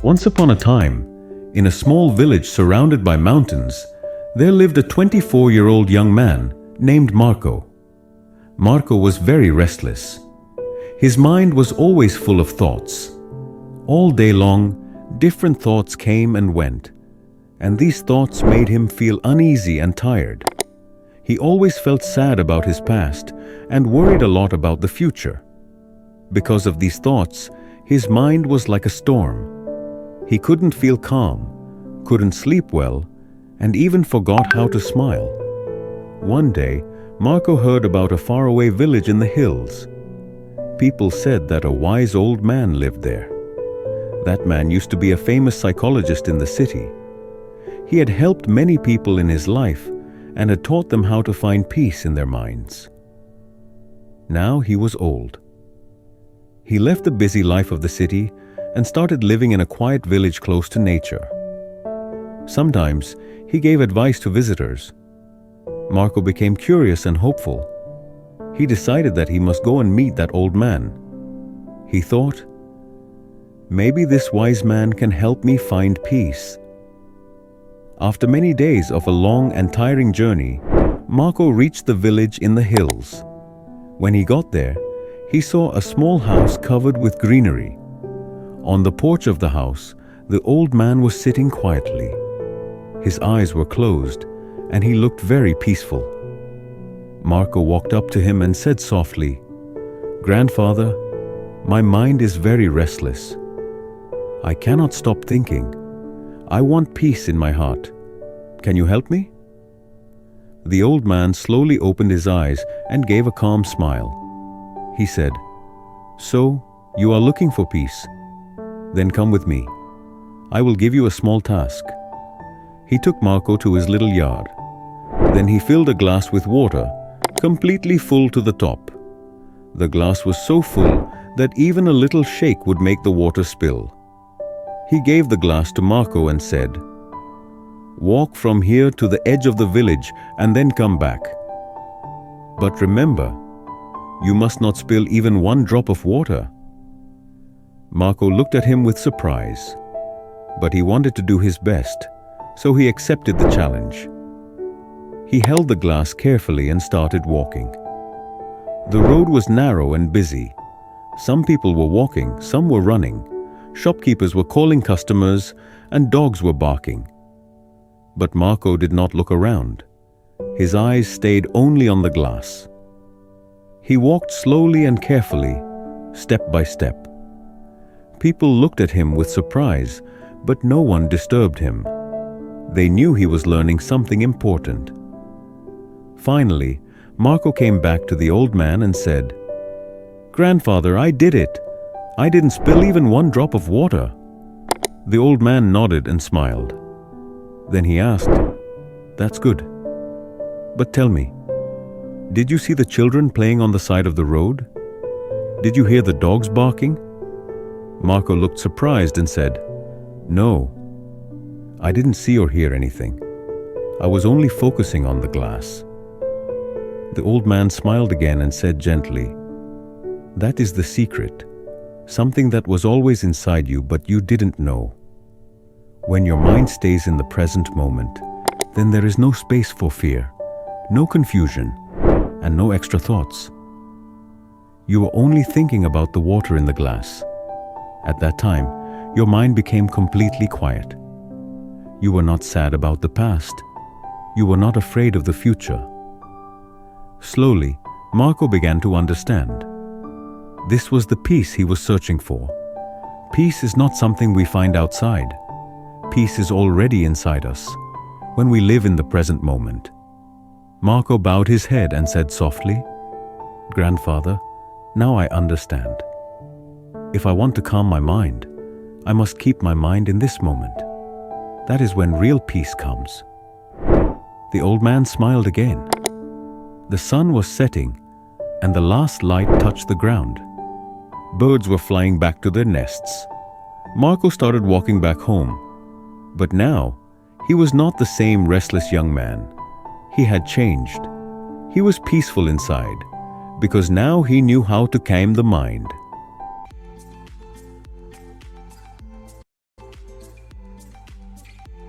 Once upon a time, in a small village surrounded by mountains, there lived a 24-year-old young man named Marco. Marco was very restless. His mind was always full of thoughts. All day long, different thoughts came and went, and these thoughts made him feel uneasy and tired. He always felt sad about his past and worried a lot about the future. Because of these thoughts, his mind was like a storm. He couldn't feel calm, couldn't sleep well, and even forgot how to smile. One day, Marco heard about a faraway village in the hills. People said that a wise old man lived there. That man used to be a famous psychologist in the city. He had helped many people in his life and had taught them how to find peace in their minds. Now he was old. He left the busy life of the city and started living in a quiet village close to nature. Sometimes he gave advice to visitors. Marco became curious and hopeful. He decided that he must go and meet that old man. He thought, maybe this wise man can help me find peace. After many days of a long and tiring journey, Marco reached the village in the hills. When he got there, he saw a small house covered with greenery. On the porch of the house, the old man was sitting quietly. His eyes were closed, and he looked very peaceful. Marco walked up to him and said softly, "Grandfather, my mind is very restless. I cannot stop thinking. I want peace in my heart. Can you help me?" The old man slowly opened his eyes and gave a calm smile. He said, "So, you are looking for peace? Then come with me. I will give you a small task." He took Marco to his little yard. Then he filled a glass with water, completely full to the top. The glass was so full that even a little shake would make the water spill. He gave the glass to Marco and said, "Walk from here to the edge of the village and then come back. But remember, you must not spill even one drop of water." Marco looked at him with surprise, but he wanted to do his best, so he accepted the challenge. He held the glass carefully and started walking. The road was narrow and busy. Some people were walking, some were running. Shopkeepers were calling customers, and dogs were barking. But Marco did not look around. His eyes stayed only on the glass. He walked slowly and carefully, step by step. People looked at him with surprise, but no one disturbed him. They knew he was learning something important. Finally, Marco came back to the old man and said, "Grandfather, I did it. I didn't spill even one drop of water." The old man nodded and smiled. Then he asked, "That's good. But tell me, did you see the children playing on the side of the road? Did you hear the dogs barking?" Marco looked surprised and said, "No, I didn't see or hear anything. I was only focusing on the glass." The old man smiled again and said gently, "That is the secret, something that was always inside you but you didn't know. When your mind stays in the present moment, then there is no space for fear, no confusion, and no extra thoughts. You are only thinking about the water in the glass. At that time, your mind became completely quiet. You were not sad about the past. You were not afraid of the future." Slowly, Marco began to understand. This was the peace he was searching for. Peace is not something we find outside. Peace is already inside us, when we live in the present moment. Marco bowed his head and said softly, "Grandfather, now I understand. If I want to calm my mind, I must keep my mind in this moment. That is when real peace comes." The old man smiled again. The sun was setting, and the last light touched the ground. Birds were flying back to their nests. Marco started walking back home. But now, he was not the same restless young man. He had changed. He was peaceful inside, because now he knew how to calm the mind.